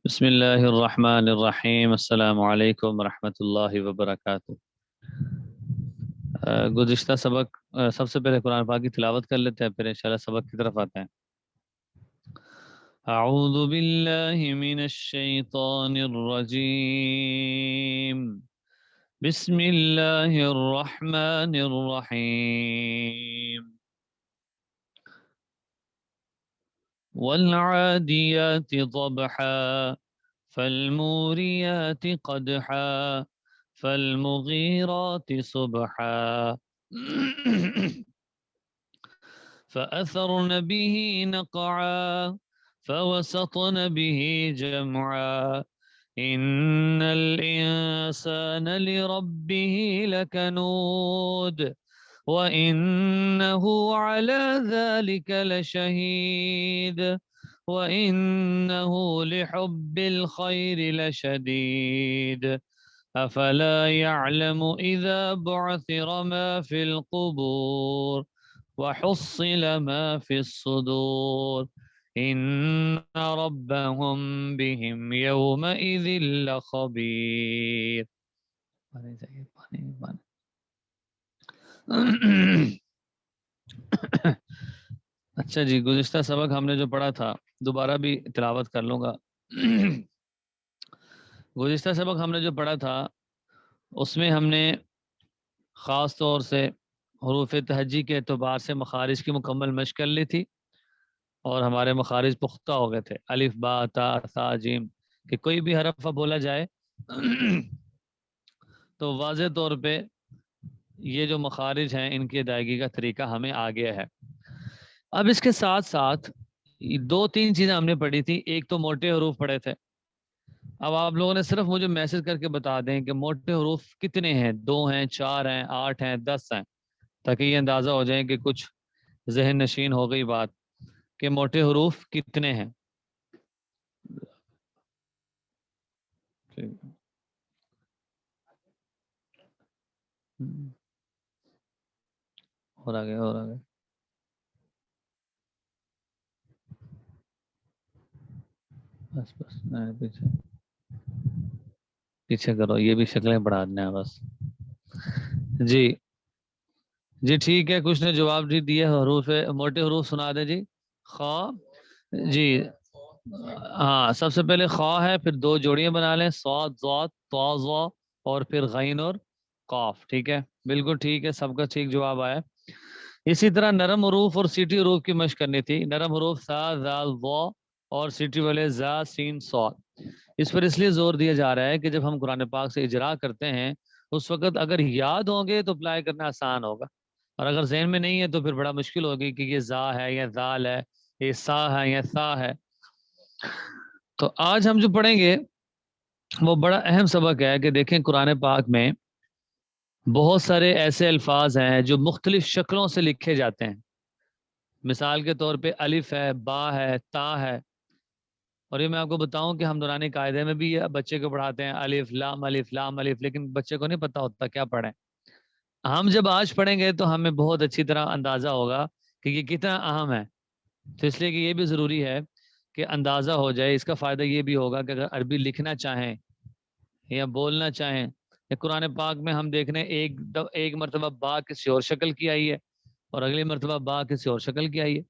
بسم اللہ الرحمن الرحیم، السلام علیکم ورحمۃ اللہ وبرکاتہ۔ گزشتہ سبق سب سے پہلے قرآن پاک کی تلاوت کر لیتے ہیں، پھر انشاءاللہ سبق کی طرف آتے ہیں۔ اعوذ باللہ من الشیطان الرجیم، بسم اللہ الرحمن الرحیم۔ والعادیات ضبحا فالموریات قدحا فالمغیرات صبحا فأثرن به نقعا فوسطن به جمعا إن الإنسان لربه لكنود وإنه على ذلك لشهيد وإنه لحب الخير لشديد أفلا يعلم إذا بعثر ما في القبور وحصل ما في الصدور إن ربهم بهم يومئذ لخبير۔ اچھا جی، گزشتہ سبق ہم نے جو پڑھا تھا دوبارہ بھی تلاوت کر لوں گا۔ گزشتہ سبق ہم نے جو پڑھا تھا اس میں ہم نے خاص طور سے حروف تہجی کے اعتبار سے مخارج کی مکمل مشق کر لی تھی، اور ہمارے مخارج پختہ ہو گئے تھے، الف با تا ثا جیم، کہ کوئی بھی حرف بولا جائے تو واضح طور پہ یہ جو مخارج ہیں ان کی ادائیگی کا طریقہ ہمیں آ گیا ہے۔ اب اس کے ساتھ ساتھ دو تین چیزیں ہم نے پڑھی تھی۔ ایک تو موٹے حروف پڑھے تھے، اب آپ لوگوں نے صرف مجھے میسج کر کے بتا دیں کہ موٹے حروف کتنے ہیں، 2 ہیں، 4 ہیں، 8 ہیں، 10 ہیں، تاکہ یہ اندازہ ہو جائے کہ کچھ ذہن نشین ہو گئی بات کہ موٹے حروف کتنے ہیں۔ اور آگے بس پیچھے کرو، یہ بھی شکلیں بڑھا دینا ہے بس۔ جی ٹھیک ہے، کچھ نے جواب بھی دیا، حروف موٹے حروف سنا دے جی۔ خا، جی ہاں، سب سے پہلے خا ہے، پھر 2 جوڑیاں بنا لیں، صاد ضاد طا ظا، اور پھر غین اور قاف۔ ٹھیک ہے، بالکل ٹھیک ہے، سب کا ٹھیک جواب آیا۔ اسی طرح نرم حروف اور سیٹی حروف کی مشق کرنی تھی۔ نرم حروف سا زال ضا، اور سیٹی والے زا سین صاد۔ اس پر اس لیے زور دیا جا رہا ہے کہ جب ہم قرآن پاک سے اجرا کرتے ہیں اس وقت اگر یاد ہوں گے تو اپلائی کرنا آسان ہوگا، اور اگر ذہن میں نہیں ہے تو پھر بڑا مشکل ہوگی کہ یہ زا ہے یا زال ہے، یہ سا ہے یا سا ہے۔ تو آج ہم جو پڑھیں گے وہ بڑا اہم سبق ہے کہ دیکھیں قرآن پاک میں بہت سارے ایسے الفاظ ہیں جو مختلف شکلوں سے لکھے جاتے ہیں۔ مثال کے طور پہ الف ہے، با ہے، تا ہے، اور یہ میں آپ کو بتاؤں کہ ہم دورانی قاعدے میں بھی یہ بچے کو پڑھاتے ہیں الف لام الف لام الف، لیکن بچے کو نہیں پتا ہوتا کیا پڑھیں۔ ہم جب آج پڑھیں گے تو ہمیں بہت اچھی طرح اندازہ ہوگا کہ یہ کتنا اہم ہے، تو اس لیے کہ یہ بھی ضروری ہے کہ اندازہ ہو جائے۔ اس کا فائدہ یہ بھی ہوگا کہ اگر عربی لکھنا چاہیں یا بولنا چاہیں، یا قرآن پاک میں ہم دیکھ رہے ہیں ایک مرتبہ با کسی اور شکل کی آئی ہے اور اگلی مرتبہ با کسی اور شکل کی آئی ہے،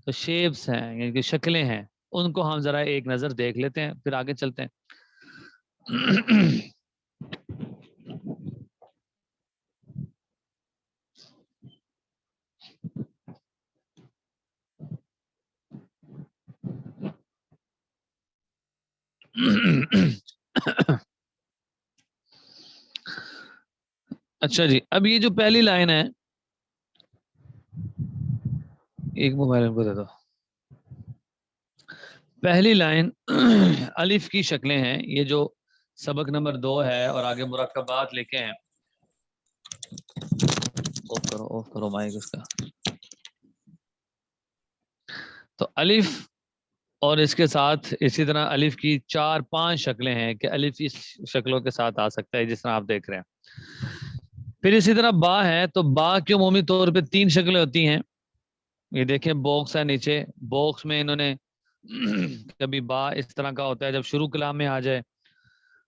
تو شیپس ہیں یعنی کہ شکلیں ہیں، ان کو ہم ذرا ایک نظر دیکھ لیتے ہیں پھر آگے چلتے ہیں۔ اچھا جی، اب یہ جو پہلی لائن ہے، ایک موبائل ان کو دے دو۔ پہلی لائن الف کی شکلیں ہیں، یہ جو سبق نمبر 2 ہے اور آگے مرکبات لکھے ہیں۔ آف کرو مائک اس کا۔ تو الف اور اس کے ساتھ اسی طرح الف کی 4-5 شکلیں ہیں کہ الف اس شکلوں کے ساتھ آ سکتا ہے جس طرح آپ دیکھ رہے ہیں۔ پھر اسی طرح با ہے، تو با کی عمومی طور پہ 3 شکلیں ہوتی ہیں۔ یہ دیکھیں باکس ہے نیچے، باکس میں انہوں نے کبھی با اس طرح کا ہوتا ہے جب شروع کلام میں آ جائے،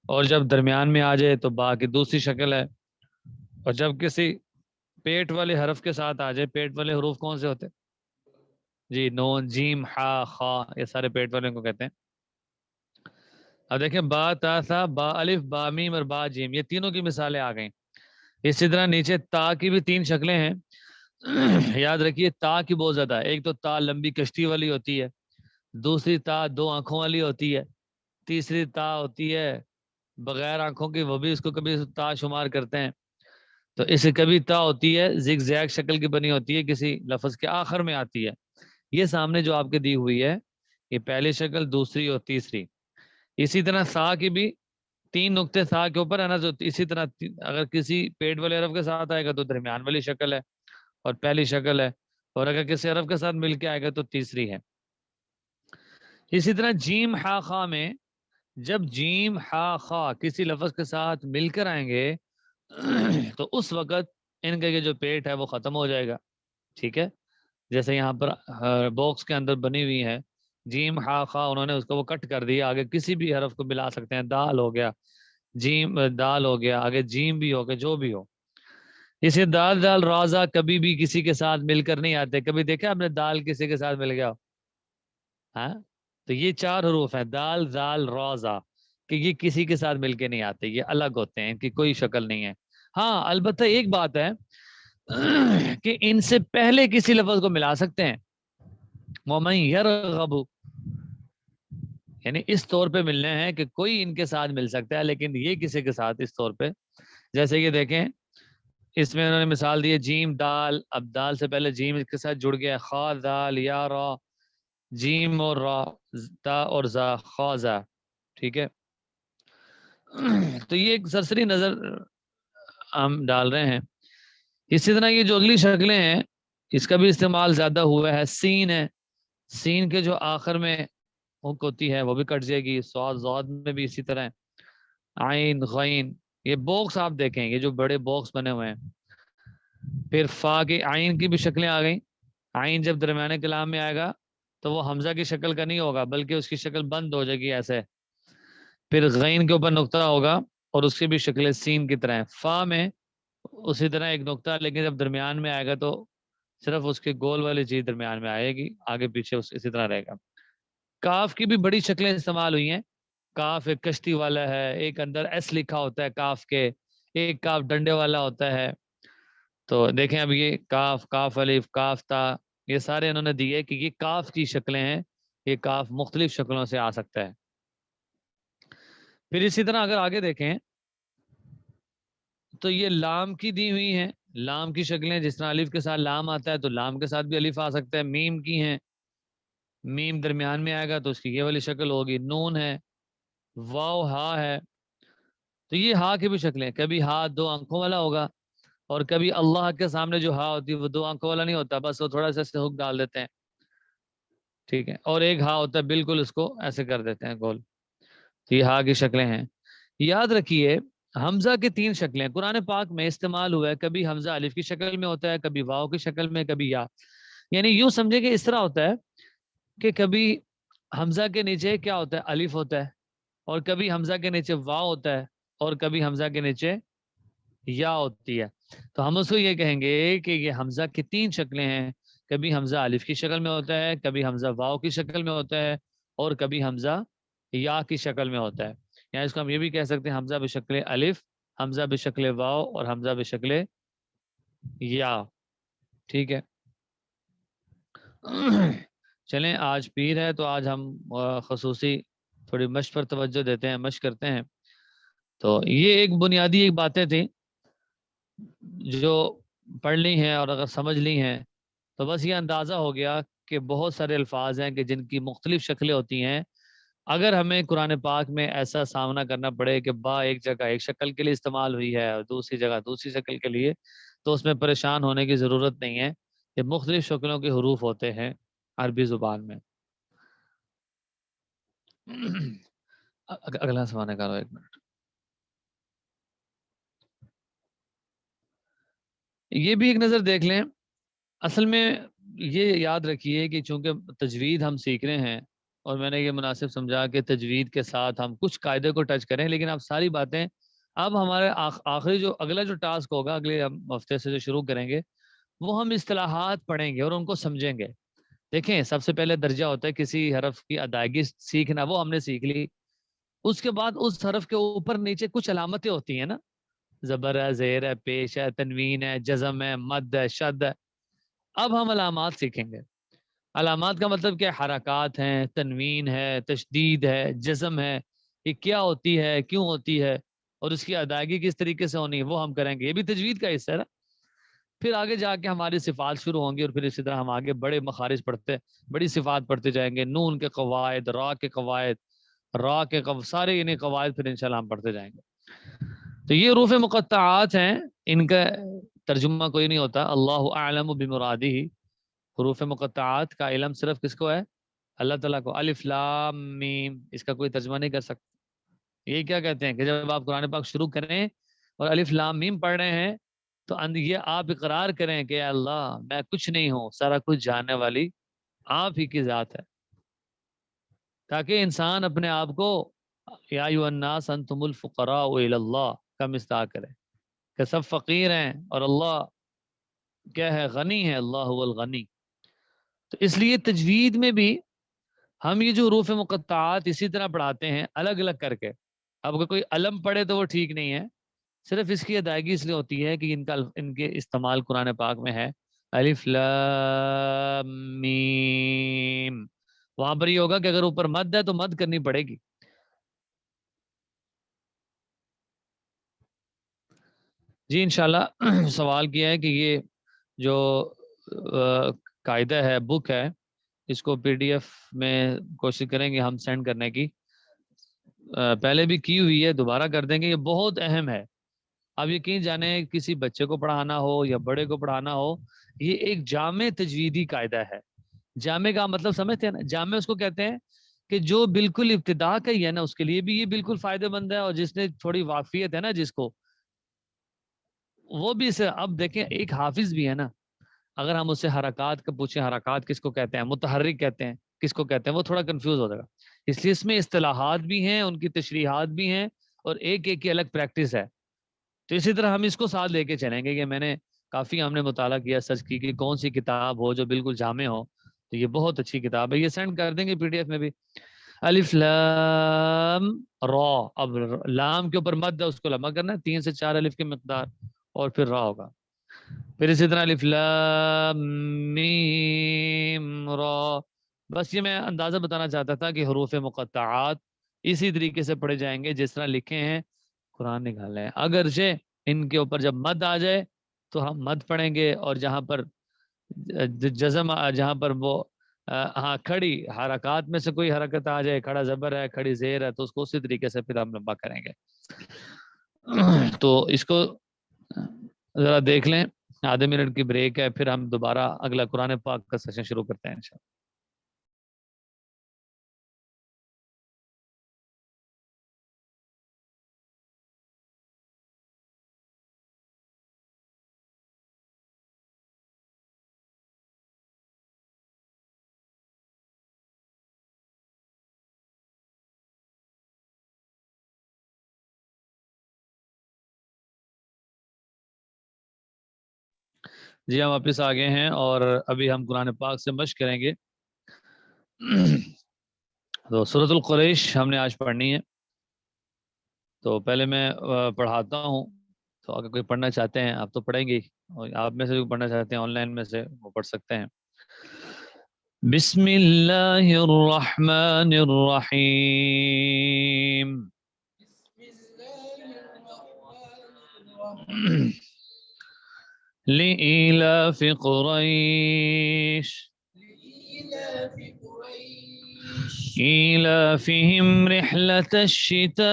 اور جب درمیان میں آ جائے تو با کی دوسری شکل ہے، اور جب کسی پیٹ والے حرف کے ساتھ آ جائے، پیٹ والے حروف کون سے ہوتے ہیں؟ جی نون جیم ہا خا، یہ سارے پیٹ والے کو کہتے ہیں۔ اب دیکھیں با تا سا با الف با میم اور با جیم، یہ تینوں کی مثالیں آ گئیں۔ اسی طرح نیچے تا کی بھی تین شکلیں ہیں۔ یاد رکھیے تا کی بہت زیادہ ہے، ایک تو تا لمبی کشتی والی ہوتی ہے، دوسری تا دو آنکھوں والی ہوتی ہے، تیسری تا ہوتی ہے بغیر آنکھوں کی، وہ بھی اس کو کبھی تا شمار کرتے ہیں۔ تو اس سے کبھی تا ہوتی ہے زگ زیگ شکل کی بنی ہوتی ہے، کسی لفظ کے آخر میں آتی ہے۔ یہ سامنے جو آپ کے دی ہوئی ہے، یہ پہلی شکل، دوسری اور تیسری۔ اسی طرح سا کی بھی تین نقطے سا کے اوپر ہے نا، جو اسی طرح اگر کسی پیٹ والے حرف کے ساتھ آئے گا تو درمیان والی شکل ہے اور پہلی شکل ہے، اور اگر کسی حرف کے ساتھ مل کے آئے گا تو تیسری ہے۔ اسی طرح جیم ہا خا میں جب جیم ہا خا کسی لفظ کے ساتھ مل کر آئیں گے تو اس وقت ان کا یہ جو پیٹ ہے وہ ختم ہو جائے گا، ٹھیک ہے؟ جیسے یہاں پر باکس کے اندر بنی ہوئی ہے جیم ہا خا، انہوں نے اس کو وہ کٹ کر دیا، آگے کسی بھی حرف کو ملا سکتے ہیں، دال ہو گیا، جیم دال ہو گیا، آگے جیم بھی ہو گیا، جو بھی ہو۔ اسے دال دال رازا کبھی بھی کسی کے ساتھ مل کر نہیں آتے، کبھی دیکھا آپ نے دال کسی کے ساتھ مل گیا؟ ہاں، تو یہ چار حروف ہیں دال دال روزہ، کہ یہ کسی کے ساتھ مل کے نہیں آتے، یہ الگ ہوتے ہیں، ان کی کوئی شکل نہیں ہے۔ ہاں البتہ ایک بات ہے کہ ان سے پہلے کسی لفظ کو ملا سکتے ہیں، وَمَن يَرْغَبُ، یعنی اس طور پہ ملنے ہیں کہ کوئی ان کے ساتھ مل سکتا ہے لیکن یہ کسی کے ساتھ اس طور پہ، جیسے کہ دیکھیں اس میں انہوں نے مثال دی ہے جیم دال، اب دال سے پہلے جیم اس کے ساتھ جڑ گیا، خا دال یا را، جیم اور را، تا اور زا، خوازہ، ٹھیک ہے؟ تو یہ ایک سرسری نظر ہم ڈال رہے ہیں۔ اسی طرح یہ جو اگلی شکلیں ہیں اس کا بھی استعمال زیادہ ہوا ہے، سین ہے، سین کے جو آخر میں حک ہوتی ہے وہ بھی کٹ جائے گی، سواد زاد میں بھی اسی طرح ہے، عین غین، یہ باکس آپ دیکھیں، یہ جو بڑے باکس بنے ہوئے ہیں۔ پھر فا کی عین کی بھی شکلیں آ گئیں، عین جب درمیانے کلام میں آئے گا تو وہ حمزہ کی شکل کا نہیں ہوگا بلکہ اس کی شکل بند ہو جائے گی ایسے۔ پھر غین کے اوپر نقطہ ہوگا اور اس کی بھی شکل سین کی طرح ہے۔ فا میں اسی طرح ایک نقطہ، لیکن جب درمیان میں آئے گا تو صرف اس کے گول والی چیز درمیان میں آئے گی، آگے پیچھے اسی طرح رہے گا۔ کاف کی بھی بڑی شکلیں استعمال ہوئی ہیں، کاف ایک کشتی والا ہے، ایک اندر ایس لکھا ہوتا ہے کاف کے، ایک کاف ڈنڈے والا ہوتا ہے۔ تو دیکھیں اب یہ کاف، کاف الف، کاف تا، یہ سارے انہوں نے دیے کہ یہ کاف کی شکلیں ہیں، یہ کاف مختلف شکلوں سے آ سکتا ہے۔ پھر اسی طرح اگر آگے دیکھیں تو یہ لام کی دی ہوئی ہیں، لام کی شکلیں جس طرح الف کے ساتھ لام آتا ہے تو لام کے ساتھ بھی الف آ سکتا ہے۔ میم کی ہیں، میم درمیان میں آئے گا تو اس کی یہ والی شکل ہوگی۔ نون ہے، واو ہا ہے، تو یہ ہا کی بھی شکلیں، کبھی ہا دو آنکھوں والا ہوگا اور کبھی اللہ کے سامنے جو ہا ہوتی ہے وہ دو آنکھوں والا نہیں ہوتا، بس وہ تھوڑا سا اس سے ہک ڈال دیتے ہیں، ٹھیک ہے؟ اور ایک ہا ہوتا ہے بالکل اس کو ایسے کر دیتے ہیں گول، تو یہ ہا کی شکلیں ہیں۔ یاد رکھیے حمزہ کی تین شکلیں قرآن پاک میں استعمال ہوا ہے، کبھی حمزہ الف کی شکل میں ہوتا ہے، کبھی واو کی شکل میں، کبھی یا، یعنی یوں سمجھے کہ اس طرح ہوتا ہے کہ کبھی حمزہ کے نیچے کیا ہوتا ہے، الف ہوتا ہے، اور کبھی حمزہ کے نیچے واو ہوتا ہے، اور کبھی حمزہ کے نیچے یا ہوتی ہے۔ تو ہم اس کو یہ کہیں گے کہ یہ حمزہ کی تین شکلیں ہیں، کبھی حمزہ الف کی شکل میں ہوتا ہے، کبھی حمزہ واو کی شکل میں ہوتا ہے، اور کبھی حمزہ یا کی شکل میں ہوتا ہے۔ یا اس کو ہم یہ بھی کہہ سکتے ہیں حمزہ بشکل الف، حمزہ بشکل واو، اور حمزہ بشکل یا، ٹھیک ہے؟ چلیں آج پیر ہے تو آج ہم خصوصی تھوڑی مشق پر توجہ دیتے ہیں، مشق کرتے ہیں۔ تو یہ ایک بنیادی ایک باتیں تھیں جو پڑھ لی ہیں، اور اگر سمجھ لی ہیں تو بس یہ اندازہ ہو گیا کہ بہت سارے الفاظ ہیں کہ جن کی مختلف شکلیں ہوتی ہیں۔ اگر ہمیں قرآن پاک میں ایسا سامنا کرنا پڑے کہ با ایک جگہ ایک شکل کے لیے استعمال ہوئی ہے اور دوسری جگہ دوسری شکل کے لیے، تو اس میں پریشان ہونے کی ضرورت نہیں ہے، یہ مختلف شکلوں کے حروف ہوتے ہیں عربی زبان میں۔ اگلا سوال کرو، ایک منٹ۔ یہ بھی ایک نظر دیکھ لیں۔ اصل میں یہ یاد رکھیے کہ چونکہ تجوید ہم سیکھ رہے ہیں اور میں نے یہ مناسب سمجھا کہ تجوید کے ساتھ ہم کچھ قاعدے کو ٹچ کریں، لیکن اب ساری باتیں اب ہمارے آخری جو اگلا جو ٹاسک ہوگا اگلے ہفتے سے جو شروع کریں گے وہ ہم اصطلاحات پڑھیں گے اور ان کو سمجھیں گے۔ دیکھیں سب سے پہلے درجہ ہوتا ہے کسی حرف کی ادائیگی سیکھنا، وہ ہم نے سیکھ لی۔ اس کے بعد اس حرف کے اوپر نیچے کچھ علامتیں ہوتی ہیں نا، زبر ہے، زیر ہے، پیش ہے، تنوین ہے، جزم ہے، مد ہے، شد ہے۔ اب ہم علامات سیکھیں گے۔ علامات کا مطلب کیا؟ حرکات ہیں، تنوین ہے، تشدید ہے، جزم ہے، یہ کیا ہوتی ہے، کیوں ہوتی ہے، اور اس کی ادائیگی کس طریقے سے ہونی ہے، وہ ہم کریں گے۔ یہ بھی تجوید کا حصہ ہے نا۔ پھر آگے جا کے ہماری صفات شروع ہوں گی، اور پھر اسی طرح ہم آگے بڑے مخارج پڑھتے، بڑی صفات پڑھتے جائیں گے، نون کے قواعد، را کے قواعد، سارے انہیں قواعد پھر انشاءاللہ ہم پڑھتے جائیں گے۔ تو یہ حروف مقطعات ہیں، ان کا ترجمہ کوئی نہیں ہوتا، اللہ اعلم بمرادہ۔ حروف مقطعات کا علم صرف کس کو ہے؟ اللہ تعالیٰ کو۔ الف لام میم، اس کا کوئی ترجمہ نہیں کر سکتا۔ یہ کیا کہتے ہیں کہ جب آپ قرآن پاک شروع کریں اور الف لام میم پڑھ رہے ہیں تو یہ آپ اقرار کریں کہ اے اللہ میں کچھ نہیں ہوں، سارا کچھ جاننے والی آپ ہی کی ذات ہے، تاکہ انسان اپنے آپ کو یا ایھا الناس انتم الفقراء الی اللہ کا مصداق کرے کہ سب فقیر ہیں اور اللہ کیا ہے؟ غنی ہے، اللہ هو الغنی۔ تو اس لیے تجوید میں بھی ہم یہ جو حروف مقطعات اسی طرح پڑھاتے ہیں الگ الگ کر کے۔ اب اگر کوئی علم پڑھے تو وہ ٹھیک نہیں ہے، صرف اس کی ادائیگی اس لیے ہوتی ہے کہ ان کے استعمال قرآن پاک میں ہے۔ الف لام میم، وہاں پر یہ ہوگا کہ اگر اوپر مد ہے تو مد کرنی پڑے گی۔ جی انشاءاللہ سوال کیا ہے کہ یہ جو قاعدہ ہے، بک ہے، اس کو پی ڈی ایف میں کوشش کریں گے ہم سینڈ کرنے کی۔ پہلے بھی کی ہوئی ہے، دوبارہ کر دیں گے، یہ بہت اہم ہے۔ اب یقین جانے کسی بچے کو پڑھانا ہو یا بڑے کو پڑھانا ہو، یہ ایک جامع تجویدی قاعدہ ہے۔ جامع کا مطلب سمجھتے ہیں نا؟ جامع اس کو کہتے ہیں کہ جو بالکل ابتدا کا ہی ہے نا اس کے لیے بھی یہ بالکل فائدہ مند ہے، اور جس نے تھوڑی واقفیت ہے نا جس کو، وہ بھی اسے اب دیکھیں ایک حافظ بھی ہے نا، اگر ہم اس سے حرکات کا پوچھیں، حرکات کس کو کہتے ہیں، متحرک کہتے ہیں، کس کو کہتے ہیں، وہ تھوڑا کنفیوز ہو جائے گا۔ اس لیے اس میں اصطلاحات بھی ہیں، ان کی تشریحات بھی ہیں، اور ایک ایک کی الگ پریکٹس ہے۔ تو اسی طرح ہم اس کو ساتھ لے کے چلیں گے کہ میں نے کافی ہم نے مطالعہ کیا، سرچ کی کہ کون سی کتاب ہو جو بالکل جامع ہو، تو یہ بہت اچھی کتاب ہے، یہ سینڈ کر دیں گے پی ڈی ایف میں بھی۔ الف لام را، اب لام کے اوپر مد ہے، اس کو لمبا کرنا ہے 3 سے 4 الف کی مقدار، اور پھر را ہوگا۔ پھر اسی طرح الف لام میم را۔ بس یہ میں اندازہ بتانا چاہتا تھا کہ حروف مقطعات اسی طریقے سے پڑھے جائیں گے جس طرح لکھے ہیں، قرآن نکالے ہیں۔ اگرچہ ان کے اوپر جب مد آ جائے تو ہم مد پڑھیں گے، اور جہاں پر جزم جہاں پر وہ ہاں کھڑی حرکات میں سے کوئی حرکت آ جائے، کھڑا زبر ہے، کھڑی زیر ہے، تو اس کو اسی طریقے سے پھر ہم لمبا کریں گے۔ تو اس کو ذرا دیکھ لیں، آدھے منٹ کی بریک ہے، پھر ہم دوبارہ اگلا قرآن پاک کا سیشن شروع کرتے ہیں انشاءاللہ۔ جی ہم واپس آ گئے ہیں، اور ابھی ہم قرآن پاک سے مشق کریں گے۔ تو سورۃ القریش ہم نے آج پڑھنی ہے، تو پہلے میں پڑھاتا ہوں، تو اگر کوئی پڑھنا چاہتے ہیں آپ تو پڑھیں گے، اور آپ میں سے جو پڑھنا چاہتے ہیں آن لائن میں سے وہ پڑھ سکتے ہیں۔ بسم اللہ الرحمن الرحیم۔ لإيلاف قريش إيلافهم رحلة الشتاء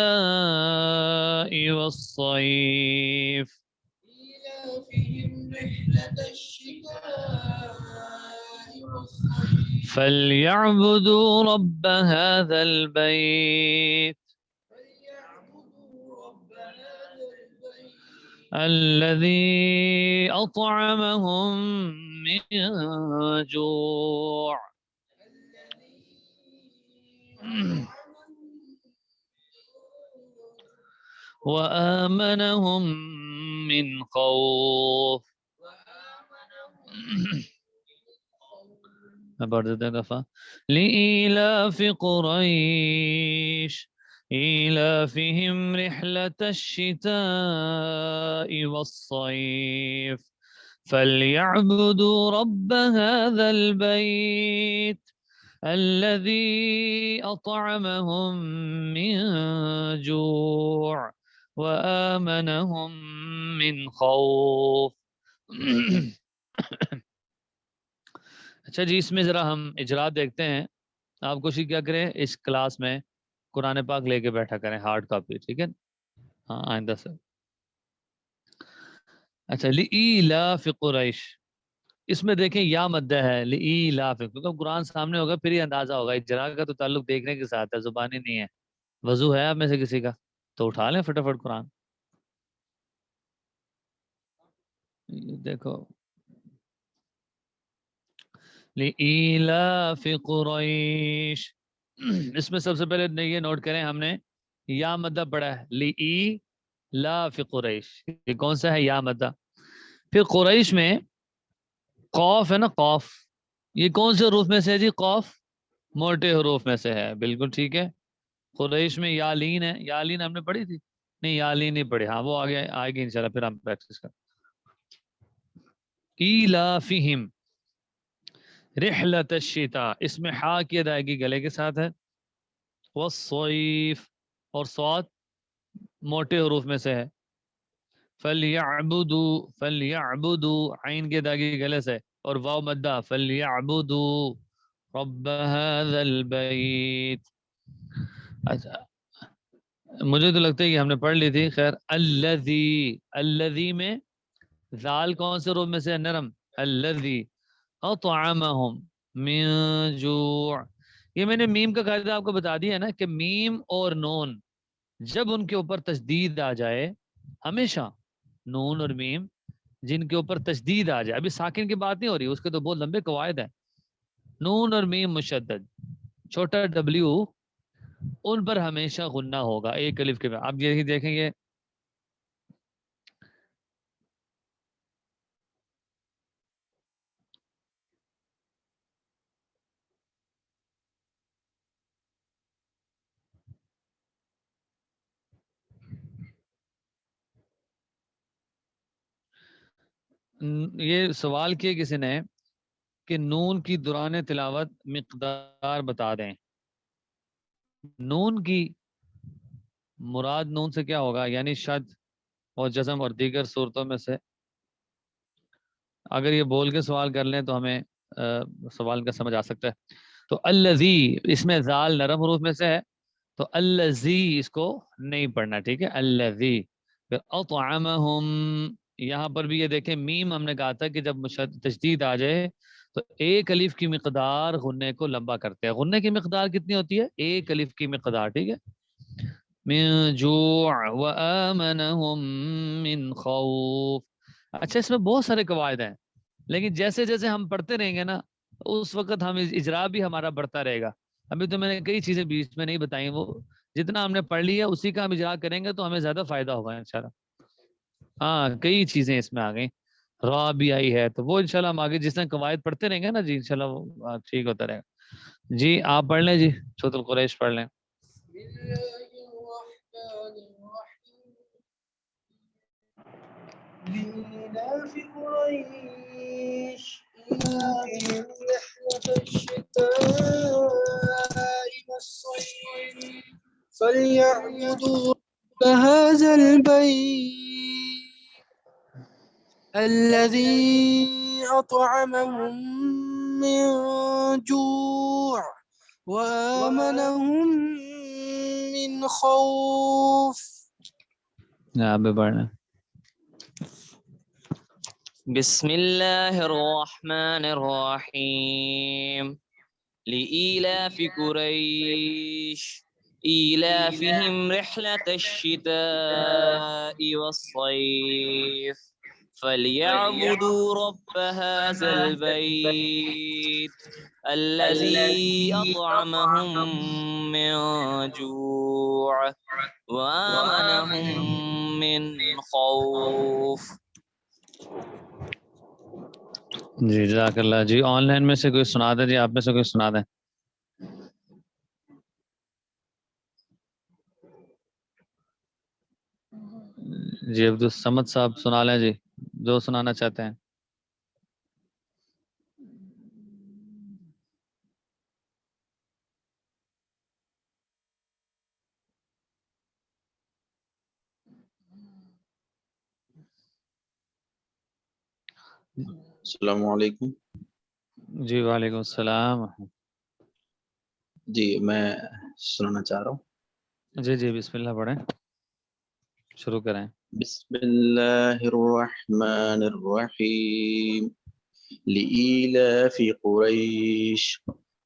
والصيف فليعبدوا رب هذا البيت الذي أطعمهم من جوع وآمنهم من خوف. میں پڑھ دیتا ہوں دفعہ. لإيلاف قريش إيلافهم رحلة الشتاء والصيف فليعبدوا رب هذا البيت الذي أطعمهم من جوع وآمنهم من خوف. اچھا جی، اس میں ذرا ہم اجرا دیکھتے ہیں. آپ کوشش کیا کریں اس کلاس میں قرآن پاک لے کے بیٹھا کریں، ہارڈ کاپی، ٹھیک ہے؟ ہاں آئندہ سے. اچھا، لإیلاف قریش، اس میں دیکھیں یا مدہ ہے لإیلاف، کیونکہ قرآن سامنے ہوگا پھر ہی اندازہ ہوگا. اجرا کا تو تعلق دیکھنے کے ساتھ ہے، زبانی نہیں ہے. وضو ہے آپ میں سے کسی کا تو اٹھا لیں فٹافٹ قرآن. دیکھو، لإیلاف قریش، اس میں سب سے پہلے یہ نوٹ کریں ہم نے یا مدہ پڑھا ہے لإیلاف قریش، یہ کون سا ہے یا مدہ. پھر قریش میں قوف ہے نا، قوف، یہ کون سے حروف میں سے ہے جی؟ قوف موٹے حروف میں سے ہے، بالکل ٹھیک ہے. قریش میں یالین ہے، یالین ہم نے پڑھی تھی نہیں؟ یالین نہیں پڑھی، ہاں وہ آگے آئے گی انشاءاللہ، پھر ہم پریکٹس کریں. ایلافہم رحلت الشتاء، اس میں ہا کی ادائیگی گلے کے ساتھ ہے. والصیف، اور صاد موٹے حروف میں سے ہے. فلیعبدوا عین کی ادائیگی گلے سے، اور واو مدہ فلیعبدوا رب هذا البیت. اچھا مجھے تو لگتا ہے کہ ہم نے پڑھ لی تھی، خیر. الذی میں ذال کون سے حروف میں سے ہے؟ نرم. الذی اطعمہم من جوع، یہ میں نے میم کا قاعدہ آپ کو بتا دیا ہے نا کہ میم اور نون جب ان کے اوپر تشدید آ جائے، ہمیشہ نون اور میم جن کے اوپر تشدید آ جائے، ابھی ساکن کی بات نہیں ہو رہی، اس کے تو بہت لمبے قواعد ہیں. نون اور میم مشدد، چھوٹا ڈبلیو، ان پر ہمیشہ غنہ ہوگا ایک الف کے بعد. آپ یہی دیکھیں گے یہ سوال کیا کسی نے کہ نون کی دوران تلاوت مقدار بتا دیں. نون کی مراد نون سے کیا ہوگا؟ یعنی شد اور جزم اور دیگر صورتوں میں سے. اگر یہ بول کے سوال کر لیں تو ہمیں سوال کا سمجھ آ سکتا ہے. تو الذی، اس میں زال نرم حروف میں سے ہے، تو الذی اس کو نہیں پڑھنا، ٹھیک ہے؟ الذی. پھر اطعمہم، یہاں پر بھی یہ دیکھیں میم ہم نے کہا تھا کہ جب تشدید آ جائے تو ایک الف کی مقدار غنے کو لمبا کرتے ہیں. غنے کی مقدار کتنی ہوتی ہے؟ ایک الف کی مقدار، ٹھیک ہے؟ من جوع وآمنہم من خوف. اچھا اس میں بہت سارے قواعد ہیں، لیکن جیسے جیسے ہم پڑھتے رہیں گے نا اس وقت ہم اجرا بھی ہمارا بڑھتا رہے گا. ابھی تو میں نے کئی چیزیں بیچ میں نہیں بتائیں، وہ جتنا ہم نے پڑھ لیا اسی کا ہم اجرا کریں گے تو ہمیں زیادہ فائدہ ہوگا انشاءاللہ. ہاں کئی چیزیں اس میں آ گئیں، را بھی آئی ہے، تو وہ انشاءاللہ ہم آگے جس طرح قواعد پڑھتے رہیں گے نا جی انشاءاللہ وہ ٹھیک ہوتا رہے گا. جی آپ پڑھ لیں، جی سورۃ القریش پڑھ لیں. لإيلاف قريش إيلافهم رحلة الشتاء والصيف فليعبدوا رب هذا البيت الذي أطعمهم من جوع وآمنهم من خوف. آپ بھی پڑھ لیں. بسم الله الرحمن الرحيم. لإيلاف قريش إيلافهم رحلة الشتاء والصيف فليعبدوا رب هذا البيت الذي أطعمهم من جوع وآمنهم من خوف. جی جزاک اللہ. جی آن لائن میں سے کوئی سنا دے. جی آپ میں سے کوئی سنا دیں. جی عبدالصمد صاحب سنا لیں جی جو سنانا چاہتے ہیں. السلام علیکم. جی وعلیکم السلام. جی میں سنانا چاہ رہا ہوں. جی جی بسم اللہ پڑھیں, شروع کریں. بسم اللہ الرحمن الرحیم. لإيلاف قريش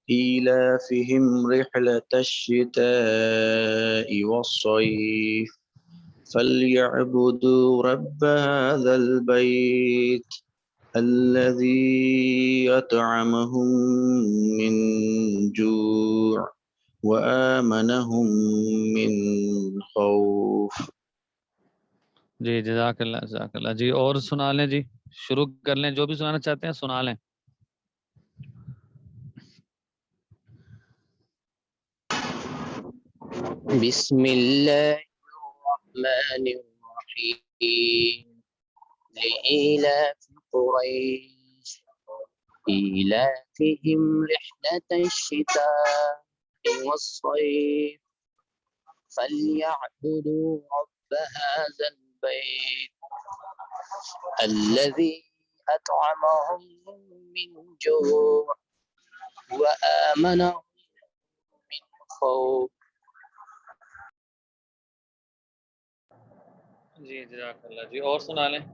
إيلافهم رحلة الشتاء والصيف فليعبدوا رب هذا البيت الذي أطعمهم من جوع وآمنهم من خوف. جی جزاک اللہ جزاک اللہ. جی اور سنا لیں جی, شروع کر لیں, جو بھی سنانا چاہتے ہیں سنا لیں. بسم الله الرحمن الرحيم. لإيلاف قريش إيلافهم رحلة الشتاء والصيف فليعبدوا رب هذا البيت الذي أطعمهم من جوع وآمنهم من خوف. جی جزاک اللہ. جی اور سنا لیں.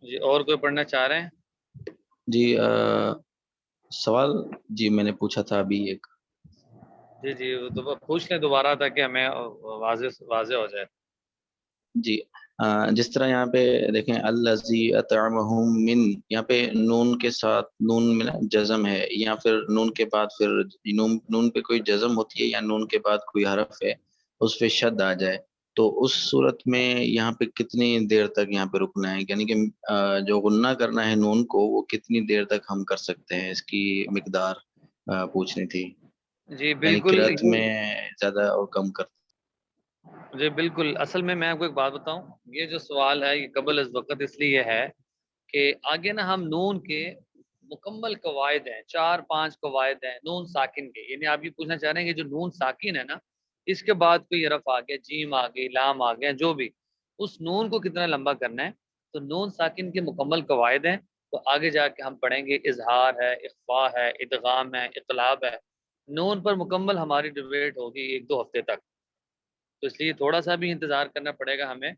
جی اور کوئی پڑھنا چاہ رہے ہیں. جی سوال جی میں نے پوچھا تھا ابھی ایک. جی جی وہ پوچھ لیں دوبارہ تاکہ ہمیں واضح ہو جائے. جی جس طرح یہاں پہ دیکھیں الذی اطعمہم من, یہاں پہ نون کے ساتھ نون میں جزم ہے, یا پھر نون کے بعد پھر نون پہ کوئی جزم ہوتی ہے, یا نون کے بعد کوئی حرف ہے اس پہ شد آ جائے, تو اس صورت میں یہاں پہ کتنی دیر تک یہاں پہ رکنا ہے, یعنی کہ جو غنہ کرنا ہے نون کو وہ کتنی دیر تک ہم کر سکتے ہیں, اس کی مقدار پوچھنی تھی. جی یعنی بالکل. قرأت میں زیادہ اور کم کر. جی بالکل. اصل میں آپ کو ایک بات بتاؤں, یہ جو سوال ہے یہ قبل از وقت اس لیے ہے کہ آگے نا ہم نون کے مکمل قواعد ہیں, 4-5 قواعد ہیں نون ساکن کے. یعنی آپ یہ پوچھنا چاہ رہے ہیں کہ جو نون ساکن ہے نا اس کے بعد کوئی حرف آ گیا, جیم آ گئی, لام آ گیا, جو بھی, اس نون کو کتنا لمبا کرنا ہے. تو نون ساکن کے مکمل قواعد ہیں, تو آگے جا کے ہم پڑھیں گے. اظہار ہے, اخفا ہے, ادغام ہے, اقلاب ہے. نون پر مکمل ہماری ڈبیٹ ہوگی 1-2 ہفتے تک, تو اس لیے تھوڑا سا بھی انتظار کرنا پڑے گا ہمیں.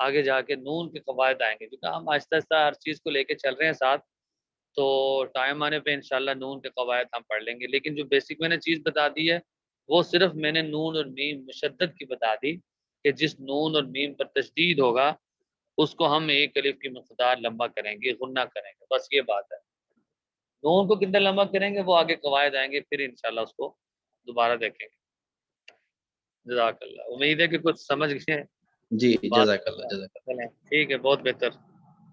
آگے جا کے نون کے قواعد آئیں گے, کیونکہ ہم آہستہ آہستہ ہر چیز کو لے کے چل رہے ہیں ساتھ, تو ٹائم آنے پہ انشاءاللہ نون کے قواعد ہم پڑھ لیں گے. لیکن جو بیسک میں نے چیز بتا دی ہے وہ صرف میں نے نون اور میم مشدد کی بتا دی, کہ جس نون اور میم پر تشدید ہوگا اس کو ہم ایک الف کی مقدار لمبا کریں گے, غنہ کریں گے, بس یہ بات ہے. نون کو کتنا لمبا کریں گے وہ آگے قواعد آئیں گے, پھر انشاءاللہ اس کو دوبارہ دیکھیں گے. جزاک اللہ. امید ہے کہ کچھ سمجھ گئے جی بات. جزاک اللہ جزاک اللہ. چلیں ٹھیک ہے, بہت بہتر.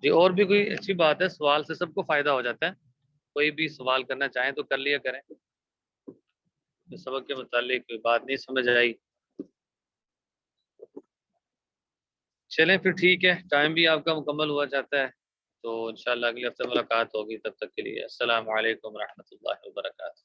جی اور بھی کوئی اچھی بات ہے, سوال سے سب کو فائدہ ہو جاتا ہے. کوئی بھی سوال کرنا چاہیں تو کر لیا کریں. سبق کے متعلق کوئی بات نہیں سمجھ آئی, چلیں پھر ٹھیک ہے, ٹائم بھی آپ کا مکمل ہوا جاتا ہے, تو انشاءاللہ اگلے ہفتے ملاقات ہوگی. تب تک کے لیے السلام علیکم ورحمۃ اللہ وبرکاتہ.